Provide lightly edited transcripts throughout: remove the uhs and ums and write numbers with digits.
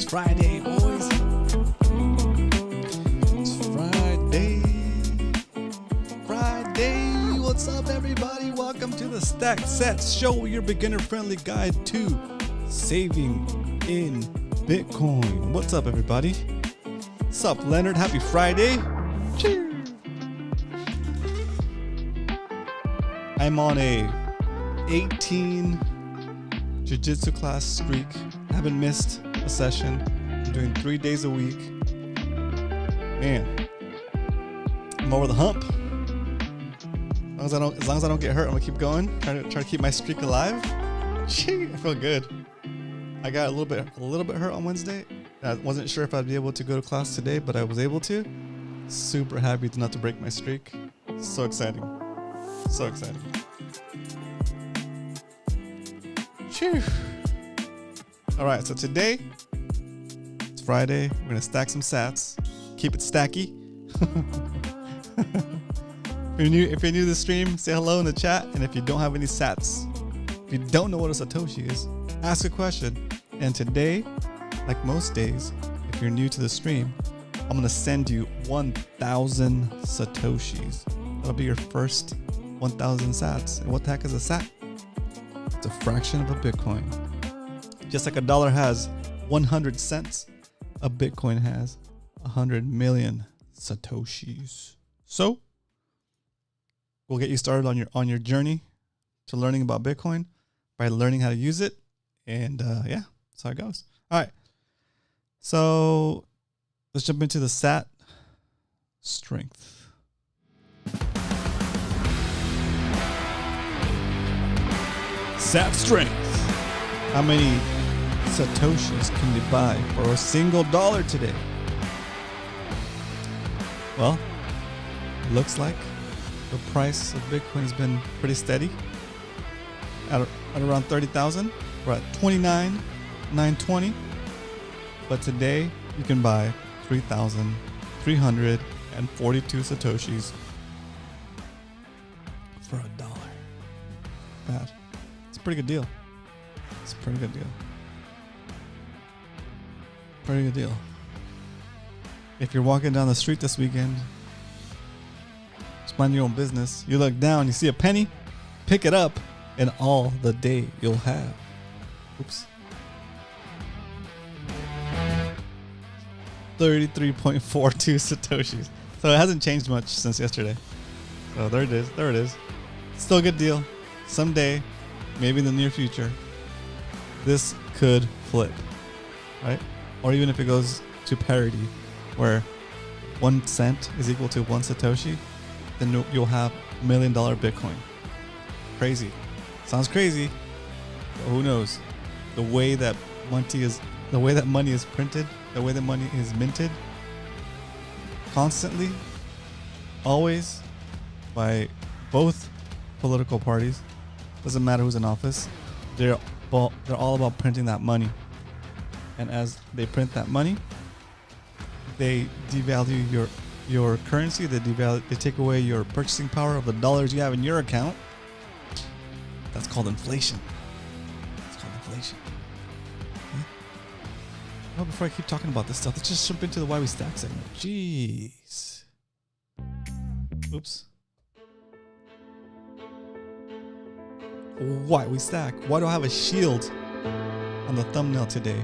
It's Friday, boys. It's Friday. Friday. What's up, everybody? Welcome to the SATS Show, your beginner-friendly guide to saving in Bitcoin. What's up, everybody? What's up, Leonard? Happy Friday. Cheers. I'm on a 18 jiu-jitsu class streak. I haven't missed a session. I'm doing 3 days a week. Man, I'm over the hump. As long as I don't get hurt, I'm gonna keep going. Try to keep my streak alive. Gee, I feel good. I got a little bit hurt on Wednesday. I wasn't sure if I'd be able to go to class today, but I was able to. Super happy not to break my streak. So exciting. So exciting. Phew. All right, so today, it's Friday. We're gonna stack some sats. Keep it stacky. If you're new to the stream, say hello in the chat. And if you don't have any sats, if you don't know what a Satoshi is, ask a question. And today, like most days, if you're new to the stream, I'm gonna send you 1,000 Satoshis. That'll be your first 1,000 sats. And what the heck is a sat? It's a fraction of a Bitcoin. Just like a dollar has 100 cents, a Bitcoin has 100 million Satoshis. So we'll get you started on your journey to learning about Bitcoin by learning how to use it. And yeah, that's how it goes. All right. So let's jump into the SAT strength. SAT strength. How many Satoshis can you buy for a single dollar today? Well, it looks like the price of Bitcoin has been pretty steady at around 30,000. We're at 29,920. But today you can buy 3,342 Satoshis for $1. Bad. It's a pretty good deal. It's a pretty good deal. Pretty good deal. If you're walking down the street this weekend, just mind your own business. You look down, you see a penny, pick it up, and all the day you'll have. Oops. 33.42 Satoshis. So it hasn't changed much since yesterday. So there it is. There it is. Still a good deal. Someday, maybe in the near future, this could flip, right? Or even if it goes to parity, where 1 cent is equal to 1 Satoshi, then you'll have $1 million Bitcoin. Crazy. Sounds crazy, but who knows? The way that money is printed, the way that money is minted, constantly, always, by both political parties. Doesn't matter who's in office. They're all about printing that money, and as they print that money, they devalue your currency. They take away your purchasing power of the dollars you have in your account. That's called inflation. It's called inflation. Okay. Well, before I keep talking about this stuff, let's just jump into the why we stack segment. Jeez. Oops. Why we stack? Why do I have a shield on the thumbnail today?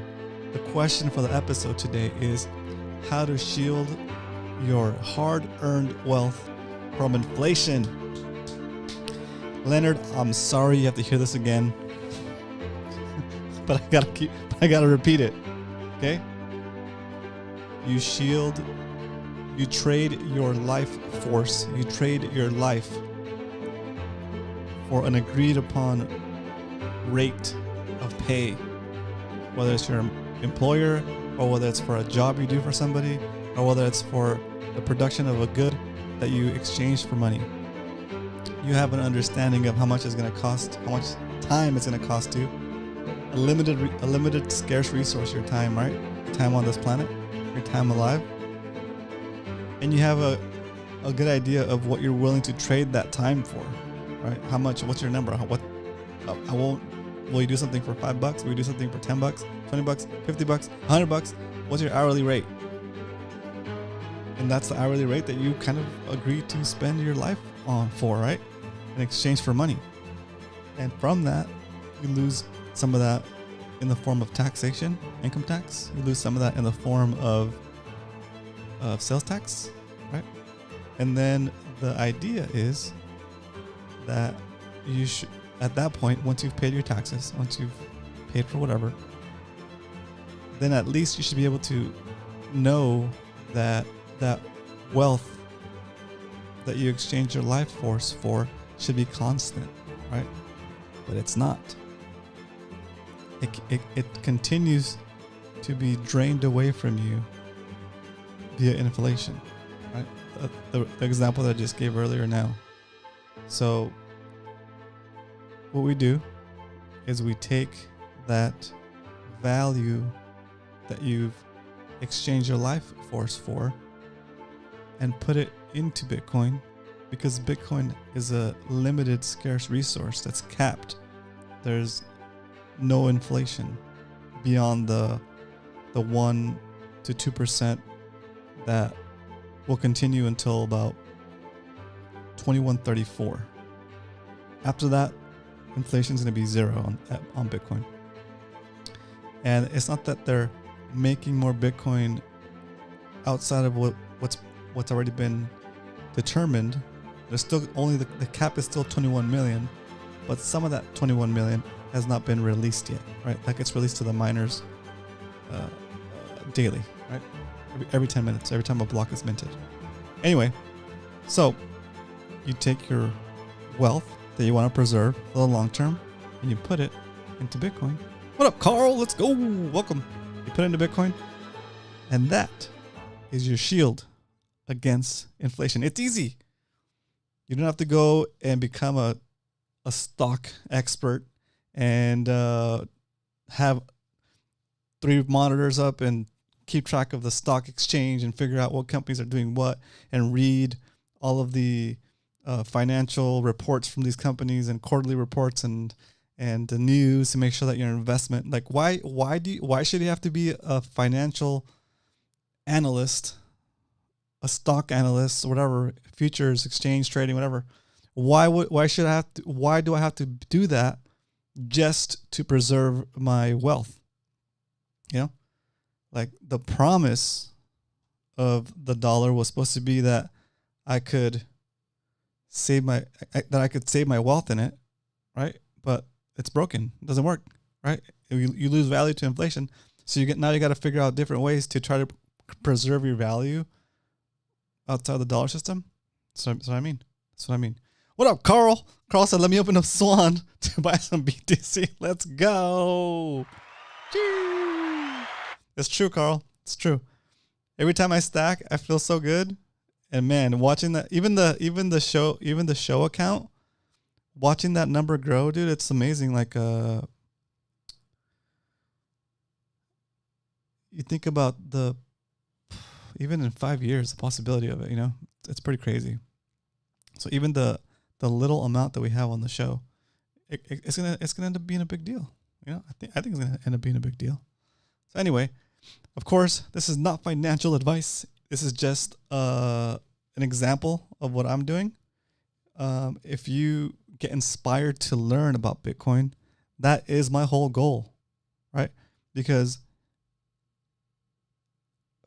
The question for the episode today is how to shield your hard-earned wealth from inflation. Leonard, I'm sorry you have to hear this again, but I gotta repeat it. Okay? You trade your life force. You trade your life for an agreed upon rate of pay, whether it's your employer or whether it's for a job you do for somebody or whether it's for the production of a good that you exchange for money. You have an understanding of how much it's going to cost, how much time it's going to cost you. A limited scarce resource, your time, right? Time on this planet, your time alive. And you have a good idea of what you're willing to trade that time for, right? How much, what's your number? I won't Will you do something for $5? Will you do something for $10, $20, $50, $100? What's your hourly rate? And that's the hourly rate that you kind of agree to spend your life on for, right? In exchange for money. And from that, you lose some of that in the form of taxation, income tax. You lose some of that in the form of sales tax, right? And then the idea is that you should, at that point, once you've paid your taxes, once you've paid for whatever, then at least you should be able to know that that wealth that you exchange your life force for should be constant, right? But it's not. It continues to be drained away from you via inflation, right? The example that I just gave earlier now. So what we do is we take that value that you've exchanged your life force for and put it into Bitcoin, because Bitcoin is a limited, scarce resource that's capped. There's no inflation beyond the 1 to 2% that will continue until about 2134. After that, inflation is going to be zero on Bitcoin. And it's not that they're making more Bitcoin outside of what's already been determined. There's still only the cap is still 21 million, but some of that 21 million has not been released yet, right? That gets released to the miners daily, right? Every 10 minutes, every time a block is minted. Anyway, so you take your wealth that you want to preserve for the long term and you put it into Bitcoin. What up, Carl? Let's go. Welcome. You put it into Bitcoin, and that is your shield against inflation. It's easy. You don't have to go and become a stock expert and have 3 monitors up and keep track of the stock exchange and figure out what companies are doing what and read all of the financial reports from these companies and quarterly reports and the news to make sure that your investment, like why should you have to be a financial analyst, a stock analyst, or whatever, futures, exchange trading, whatever? Why do I have to do that just to preserve my wealth? You know, like the promise of the dollar was supposed to be that I could save my wealth in it, right? But it's broken. It doesn't work, right? You lose value to inflation. So you got to figure out different ways to try to preserve your value outside the dollar system. That's what I mean. That's what I mean. What up, Carl? Carl said, let me open up Swan to buy some BTC. Let's go. It's true, Carl. It's true. Every time I stack, I feel so good. And man, watching that, even the show account, watching that number grow, dude, it's amazing. Like, you think about even in 5 years, the possibility of it, you know, it's pretty crazy. So even the little amount that we have on the show, it's gonna end up being a big deal. You know, I think it's gonna end up being a big deal. So anyway, of course, this is not financial advice. This is just an example of what I'm doing. If you get inspired to learn about Bitcoin, that is my whole goal, right? Because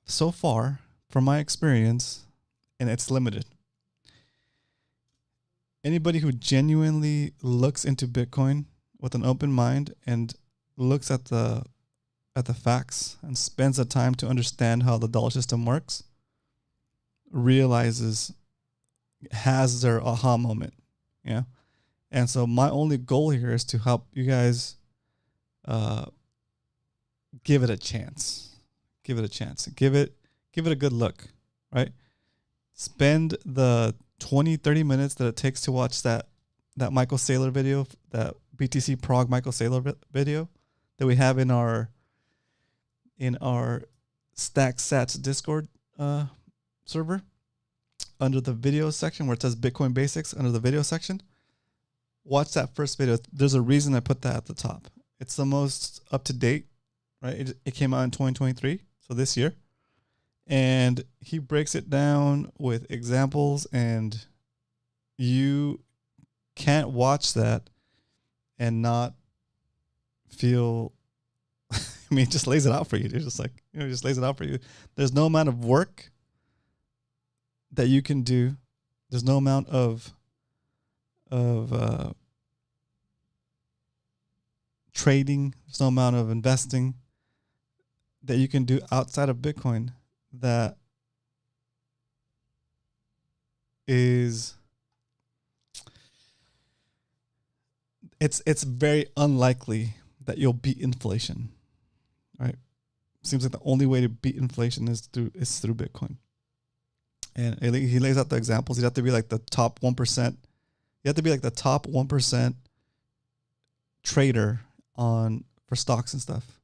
so far, from my experience, and it's limited, anybody who genuinely looks into Bitcoin with an open mind and looks at the facts and spends the time to understand how the dollar system works, has their aha moment, you know? And so my only goal here is to help you guys give it a chance. Give it a chance. Give it a good look, right? Spend the 20-30 minutes that it takes to watch that Michael Saylor video, that BTC Prague Michael Saylor video that we have in our SATS Discord server, under the video section where it says Bitcoin Basics, under the video section. watch that first video. There's a reason I put that at the top. It's the most up to date, right? It came out in 2023, so this year. And he breaks it down with examples, and you can't watch that and not feel, I mean, it just lays it out for you. It's just like, just lays it out for you. There's no amount of work that you can do. There's no amount of trading. There's no amount of investing that you can do outside of Bitcoin that is, it's very unlikely that you'll beat inflation, right? Seems like the only way to beat inflation is through Bitcoin. And he lays out the examples. You have to be like the top 1%. You have to be like the top 1% trader for stocks and stuff.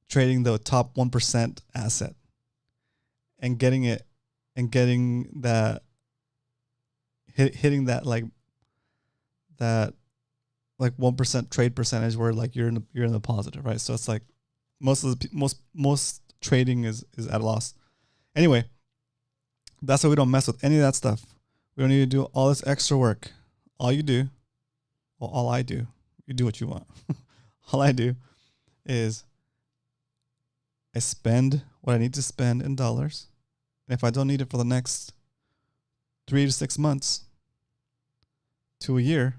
Trading the top 1% asset and getting that, hitting that like 1% trade percentage where like you're in the positive, right? So it's like most trading is at a loss. Anyway, that's why we don't mess with any of that stuff. We don't need to do all this extra work. All I do, you do what you want. All I do is I spend what I need to spend in dollars. And if I don't need it for the next 3 to 6 months to a year,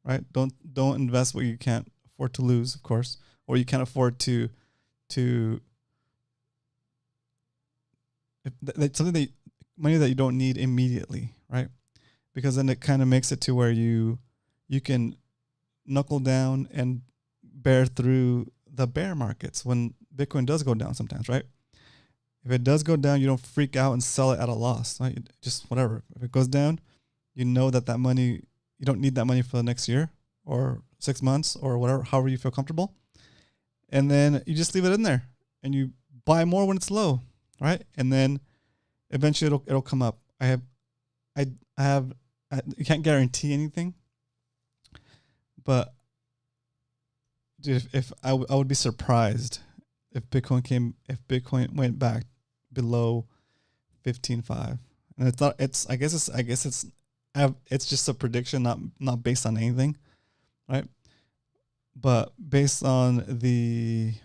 right? Don't invest what you can't afford to lose, of course, or you can't afford to money that you don't need immediately, right? Because then it kind of makes it to where you can knuckle down and bear through the bear markets when Bitcoin does go down sometimes, right? If it does go down, you don't freak out and sell it at a loss, right? Just whatever. If it goes down, you know that money, you don't need that money for the next year or 6 months or whatever, however you feel comfortable. And then you just leave it in there and you buy more when it's low, right? And then eventually it'll come up. You can't guarantee anything, but dude, if I would be surprised if Bitcoin went back below 15.5. And I guess it's just a prediction, not based on anything, right? But based on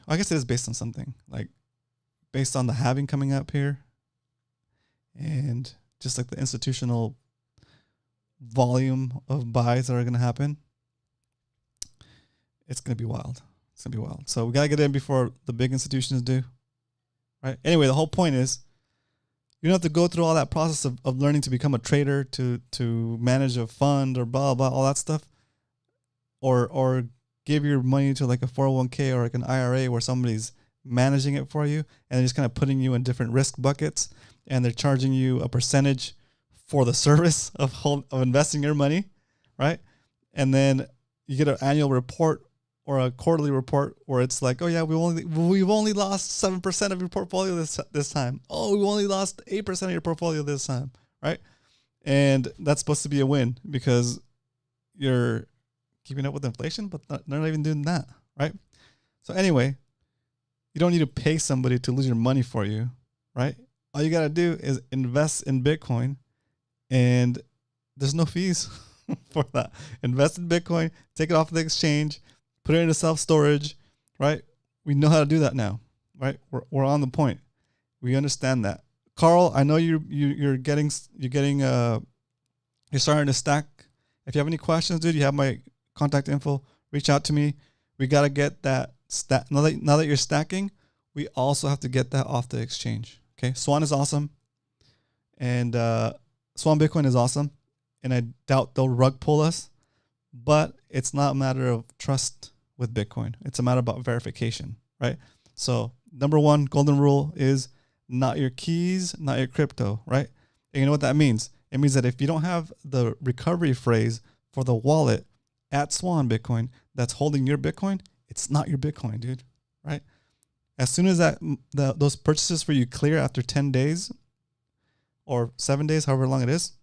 I guess it is based on something, like based on the halving coming up here, and just like the institutional volume of buys that are going to happen. It's going to be wild. It's going to be wild. So we got to get in before the big institutions do, right? Anyway, the whole point is you don't have to go through all that process of learning to become a trader, to manage a fund or blah, blah, all that stuff, or give your money to like a 401k or like an IRA where somebody's managing it for you and they're just kind of putting you in different risk buckets and they're charging you a percentage for the service of investing your money, right? And then you get an annual report or a quarterly report where it's like, oh yeah, we've only lost 7% of your portfolio this time. Oh, we only lost 8% of your portfolio this time, right? And that's supposed to be a win because you're keeping up with inflation, but they're not even doing that, right? So anyway, you don't need to pay somebody to lose your money for you, right? All you got to do is invest in Bitcoin, and there's no fees for that. Invest in Bitcoin, take it off the exchange, put it into self-storage, right? We know how to do that now, right? We're on the point. We understand that. Carl, I know you're starting to stack. If you have any questions, dude, you have my contact info. Reach out to me. We got to get that stack. Now that you're stacking, we also have to get that off the exchange. Okay. Swan is awesome. And Swan Bitcoin is awesome. And I doubt they'll rug pull us, but it's not a matter of trust with Bitcoin. It's a matter about verification, right? So number one, golden rule is not your keys, not your crypto, right? And you know what that means? It means that if you don't have the recovery phrase for the wallet at Swan Bitcoin that's holding your Bitcoin, it's not your Bitcoin, dude, right? As soon as those purchases for you clear after 10 days or 7 days, however long it is,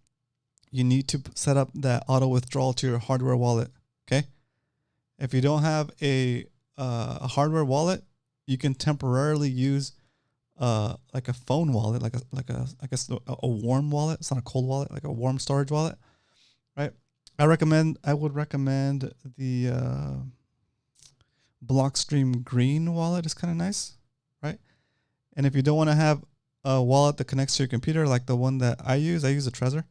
you need to set up that auto withdrawal to your hardware wallet. Okay. If you don't have a hardware wallet, you can temporarily use like a phone wallet, like a I guess a warm wallet. It's not a cold wallet, like a warm storage wallet, right? I would recommend the Blockstream Green wallet. Is kind of nice, right? And if you don't want to have a wallet that connects to your computer, like the one that I use a Trezor.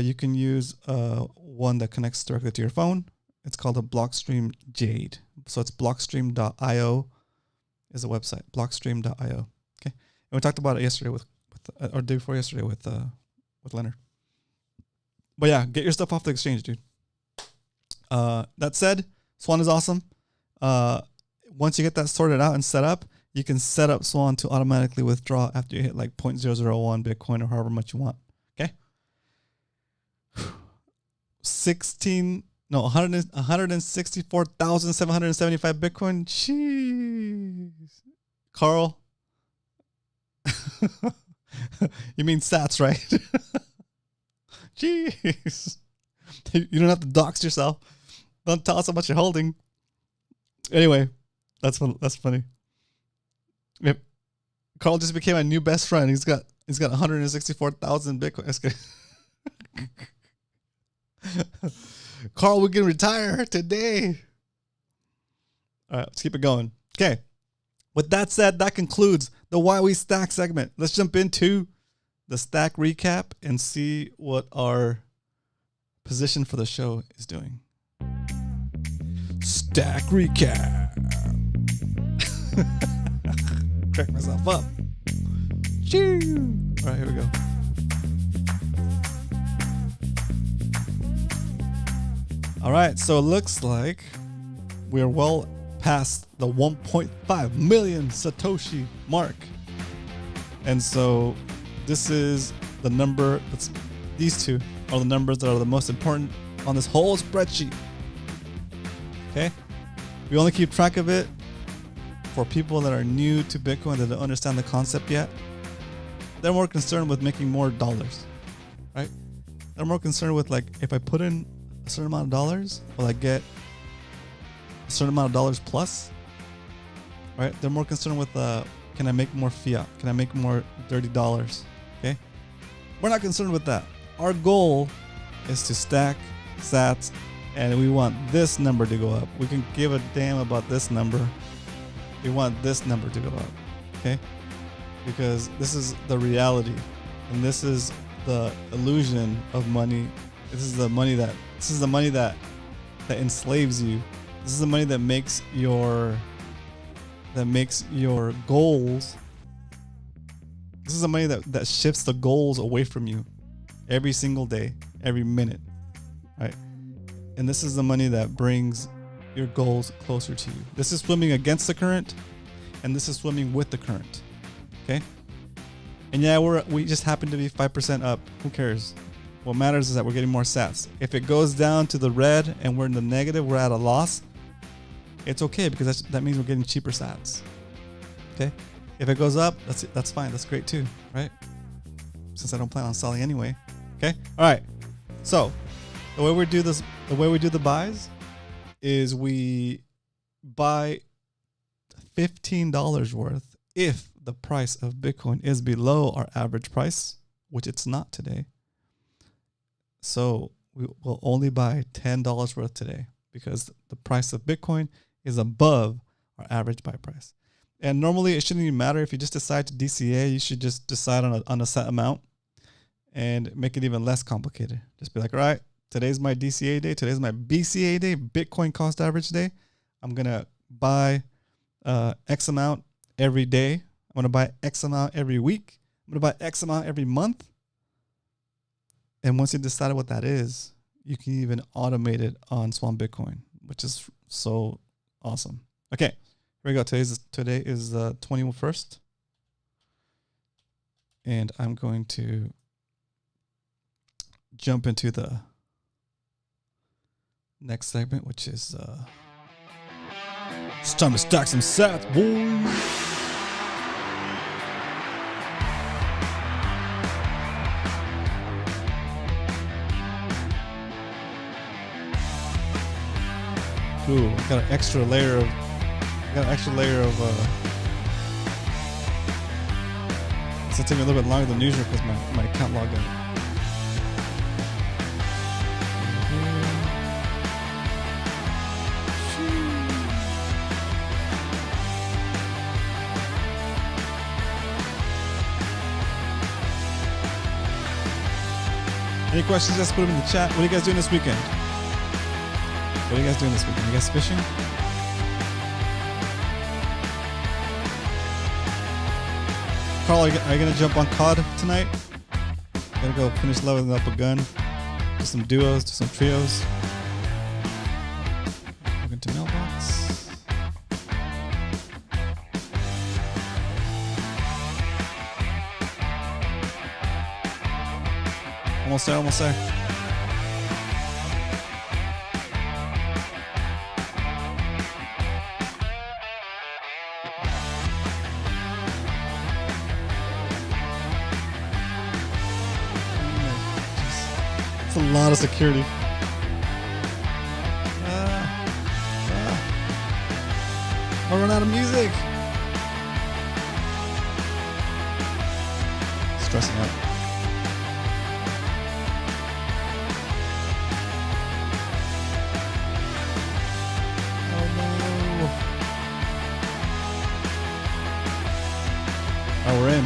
You can use one that connects directly to your phone. It's called a Blockstream Jade. So it's blockstream.io is the website, blockstream.io. Okay. And we talked about it yesterday or the day before yesterday with Leonard. But yeah, get your stuff off the exchange, dude. That said, Swan is awesome. Once you get that sorted out and set up, you can set up Swan to automatically withdraw after you hit like 0.001 Bitcoin or however much you want. Okay. 164,775 Bitcoin. Jeez. Carl. You mean SATS, right? Jeez. You don't have to dox yourself. Don't tell us how much you're holding. Anyway, that's funny. Yep. Carl just became a new best friend. He's got 164,000 Bitcoin. That's good. Carl, we can retire today. All right, let's keep it going. Okay. With that said, that concludes the Why We Stack segment. Let's jump into the stack recap and see what our position for the show is doing. Stack recap. Crack myself up. Choo. All right, here we go. All right, so it looks like we're well past the 1.5 million Satoshi mark. And so this is the number these two are the numbers that are the most important on this whole spreadsheet. Okay? We only keep track of it for people that are new to Bitcoin that don't understand the concept yet. They're more concerned with making more dollars, right? They're more concerned with like, if I put in a certain amount of dollars, will I get a certain amount of dollars plus, right? They're more concerned with, can I make more fiat? Can I make more dirty dollars? Okay. We're not concerned with that. Our goal is to stack SATs, and we want this number to go up. We can give a damn about this number. We want this number to go up. Okay. Because this is the reality, and this is the illusion of money. This is the money that enslaves you. This is the money that makes your goals. This is the money that shifts the goals away from you every single day, every minute, right? And this is the money that brings your goals closer to you. This is swimming against the current, and this is swimming with the current. Okay? And yeah, we just happen to be 5% up. Who cares? What matters is that we're getting more SATs. If it goes down to the red and we're in the negative, we're at a loss, it's okay, because that means we're getting cheaper SATs. Okay? If it goes up, that's fine. That's great too, right? Since I don't plan on selling anyway. Okay? All right. So the way we do the buys is we buy $15 worth if the price of Bitcoin is below our average price, which it's not today. So we will only buy $10 worth today because the price of Bitcoin is above our average buy price. And normally it shouldn't even matter if you just decide to DCA. You should just decide on a set amount and make it even less complicated. Just be like, all right, today's my DCA day. Today's my BCA day, Bitcoin cost average day. I'm going to buy X amount every day. I'm going to buy X amount every week. I'm going to buy X amount every month. And once you decide what that is, you can even automate it on Swan Bitcoin, which is so awesome. Okay, here we go. Today is the 21st. And I'm going to jump into the next segment, which is it's time to stack some sats, boys. Ooh, got an extra layer of. It's gonna take me a little bit longer than usual because my account logged in. Any questions? Just put them in the chat. What are you guys doing this weekend? What are you guys doing this weekend? You guys fishing? Carl, are you going to jump on COD tonight? Gotta go finish leveling up a gun. Do some duos, do some trios. Look into mailbox. Almost there, almost there. It's a lot of security. I'll run out of music. Stressing out. Oh, we're in.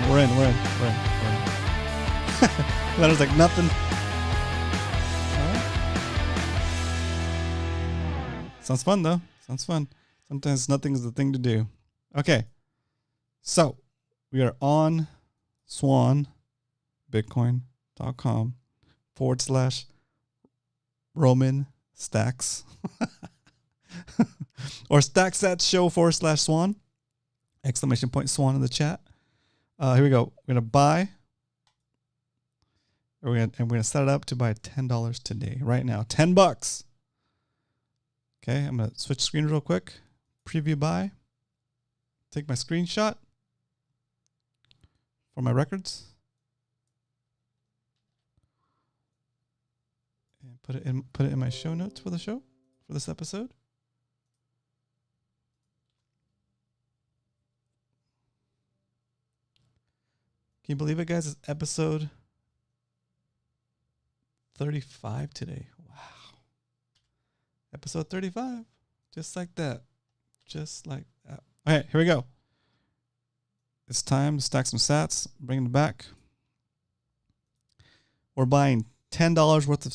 Leonard's like nothing. Right. Sounds fun though. Sounds fun. Sometimes nothing is the thing to do. Okay. So we are on swanbitcoin.com/Roman Stacks or StackSats Show /Swan. Exclamation point Swan in the chat. Here we go. We're gonna buy. We're gonna set it up to buy $10 today, right now. $10. Okay, I'm gonna switch screens real quick. Preview buy. Take my screenshot for my records and put it in my show notes for the show for this episode. Can you believe it, guys? It's episode 35 today. Wow. Episode 35. Just like that. Just like that. All right, here we go. It's time to stack some sats. Bring them back. We're buying $10 worth of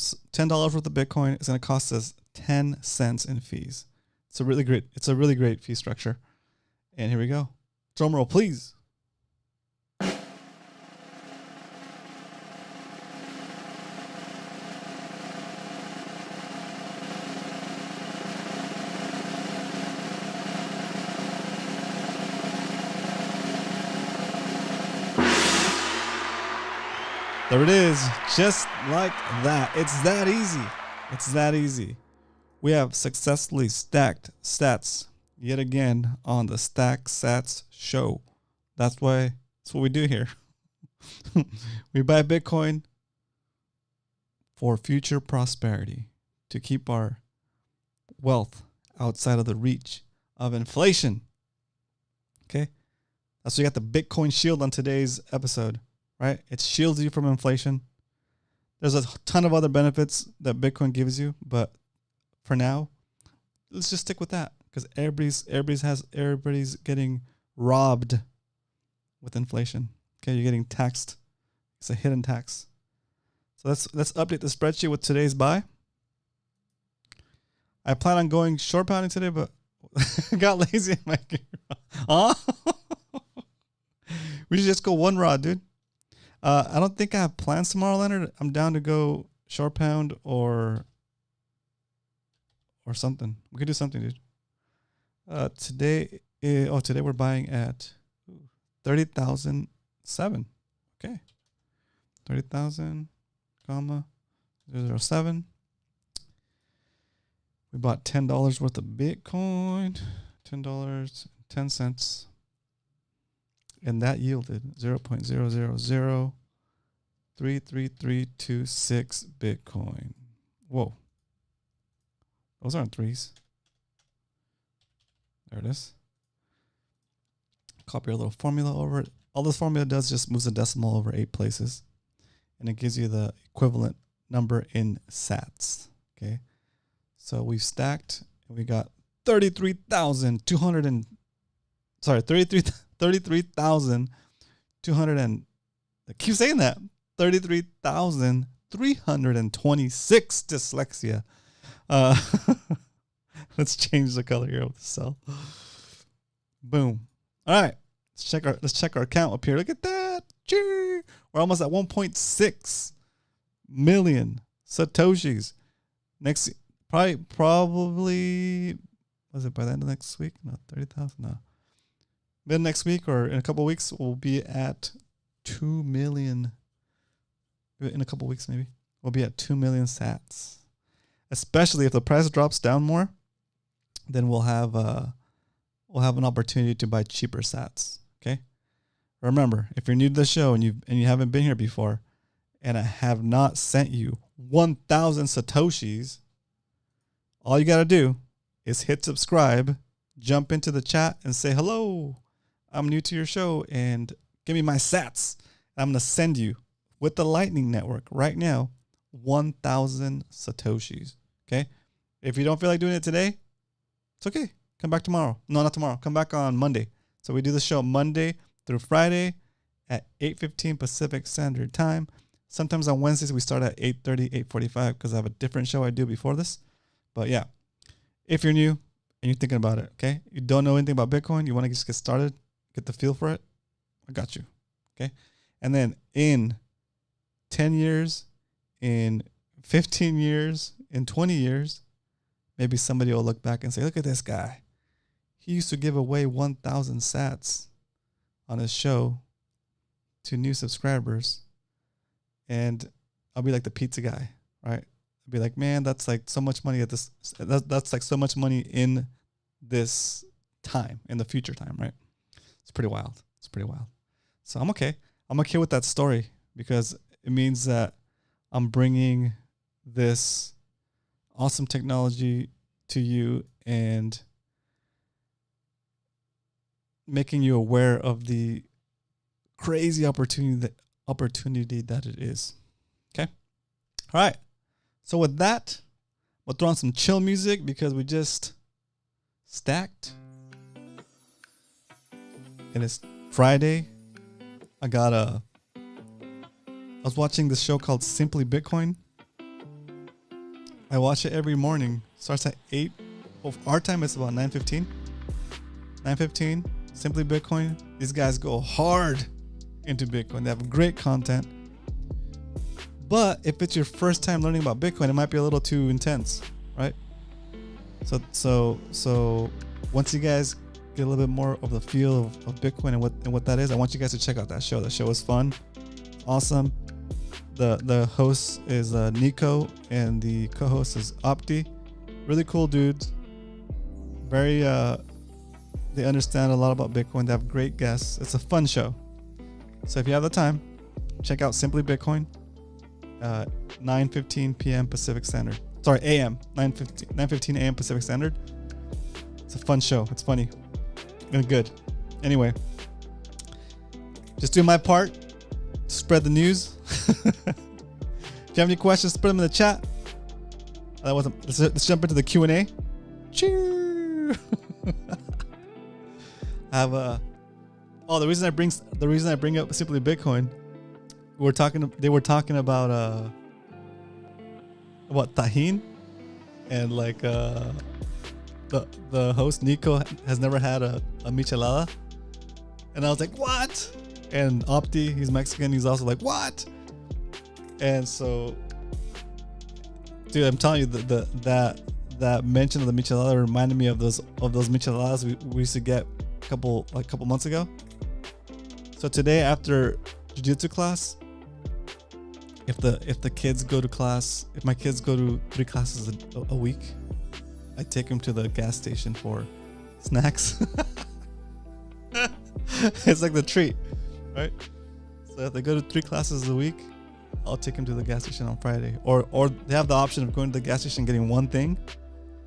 Bitcoin. It's going to cost us 10 cents in fees. It's a really great fee structure. And here we go. Drum roll, please. There it is, just like that. It's that easy. It's that easy. We have successfully stacked sats yet again on the Stack Sats Show. That's what we do here. We buy Bitcoin for future prosperity, to keep our wealth outside of the reach of inflation. Okay? That's why you got the Bitcoin shield on today's episode. Right? It shields you from inflation. There's a ton of other benefits that Bitcoin gives you, but for now, let's just stick with that because everybody's getting robbed with inflation. Okay, you're getting taxed. It's a hidden tax. So let's update the spreadsheet with today's buy. I plan on going short pounding today, but got lazy in my gear. Oh, we should just go one rod, dude. I don't think I have plans tomorrow, Leonard. I'm down to go short pound or something. We could do something, dude. Today we're buying at 30,007. Okay. 30,000, 007. We bought $10 worth of Bitcoin. $10.10. And that yielded 0.000333326 Bitcoin. Whoa. Those aren't threes. There it is. Copy our little formula over it. All this formula does just moves a decimal over 8 places. And it gives you the equivalent number in SATS. Okay. So we've stacked and we got 33,200 and 33,200 and I keep saying that 33,326 dyslexia. Let's change the color here of the cell. Boom. All right. Let's check our count up here. Look at that. We're almost at 1.6 million Satoshis. Probably was it by the end of next week? No, 30,000. No. Mid next week or in a couple of weeks, we'll be at 2 million. In a couple of weeks, maybe we'll be at 2 million sats. Especially if the price drops down more, then we'll have an opportunity to buy cheaper sats. Okay. Remember, if you're new to the show and you haven't been here before, and I have not sent you 1,000 Satoshis, all you got to do is hit subscribe, jump into the chat and say, hello, I'm new to your show and give me my sats. I'm going to send you with the Lightning Network right now, 1,000 Satoshis. Okay. If you don't feel like doing it today, it's okay. Come back tomorrow. No, not tomorrow. Come back on Monday. So we do the show Monday through Friday at 8:15 Pacific Standard Time. Sometimes on Wednesdays we start at 8:30, 8:45 because I have a different show I do before this. But yeah, if you're new and you're thinking about it, okay, you don't know anything about Bitcoin, you want to just get started, get the feel for it, I got you. Okay. And then in 10 years, in 15 years, in 20 years, maybe somebody will look back and say, look at this guy. He used to give away 1,000 sats on his show to new subscribers. And I'll be like the pizza guy, right? I'll be like, man, that's like so much money at this. That's like so much money in this time, in the future time, right? It's pretty wild. It's pretty wild. So I'm okay. I'm okay with that story because it means that I'm bringing this awesome technology to you and making you aware of the crazy opportunity that it is. Okay. All right. So with that, we'll throw on some chill music because we just stacked. And it's Friday. I was watching this show called Simply Bitcoin. I watch it every morning. Starts at 8. Well, our time it's about 9:15. 9:15. Simply Bitcoin. These guys go hard into Bitcoin. They have great content. But if it's your first time learning about Bitcoin, it might be a little too intense, right? So once you guys get a little bit more of the feel of Bitcoin and what that is, I want you guys to check out that show. That show is fun, awesome. The host is Nico and the co-host is Opti. Really cool dudes. Very they understand a lot about Bitcoin. They have great guests. It's a fun show. So if you have the time, check out Simply Bitcoin. 9:15 p.m. Pacific Standard. Sorry, a.m. 9:15 a.m. Pacific Standard. It's a fun show. It's funny and good. Anyway, just do my part. Spread the news. If you have any questions, put them in the chat. Let's jump into the Q&A. Cheers. I have the reason I bring up Simply Bitcoin. They were talking about Tajín, and like the host Nico has never had a michelada, and I was like, what? And Opti, he's Mexican, he's also like, what? And so, dude, I'm telling you that mention of the michelada reminded me of those micheladas we used to get a couple months ago. So today after jiu-jitsu class, if the kids go to class, if my kids go to 3 classes a week, I take them to the gas station for snacks. It's like the treat, right? So if they go to 3 classes a week, I'll take them to the gas station on Friday. Or they have the option of going to the gas station, getting one thing,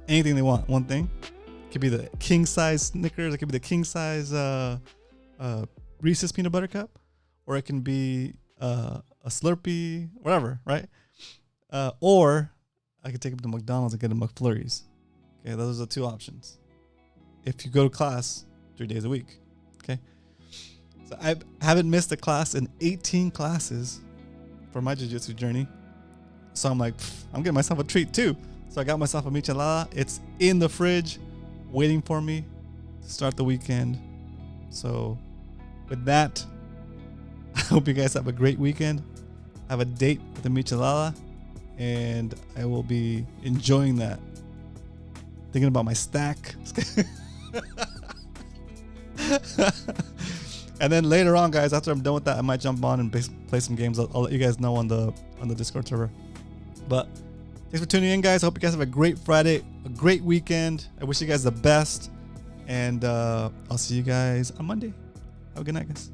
anything they want, one thing. It could be the king size Snickers. It could be the king size Reese's peanut butter cup, or it can be a Slurpee, whatever, right? Or I could take them to McDonald's and get a McFlurries. Okay, those are the two options. If you go to class 3 days a week, okay. So I haven't missed a class in 18 classes for my jiu-jitsu journey. So I'm like, I'm getting myself a treat too. So I got myself a michelada. It's in the fridge, waiting for me to start the weekend. So with that, I hope you guys have a great weekend. Have a date with the michelada, and I will be enjoying that. Thinking about my stack. And then later on, guys, after I'm done with that, I might jump on and play some games. I'll let you guys know on the Discord server. But thanks for tuning in, guys. I hope you guys have a great Friday, a great weekend. I wish you guys the best, and I'll see you guys on Monday. Have a good night, guys.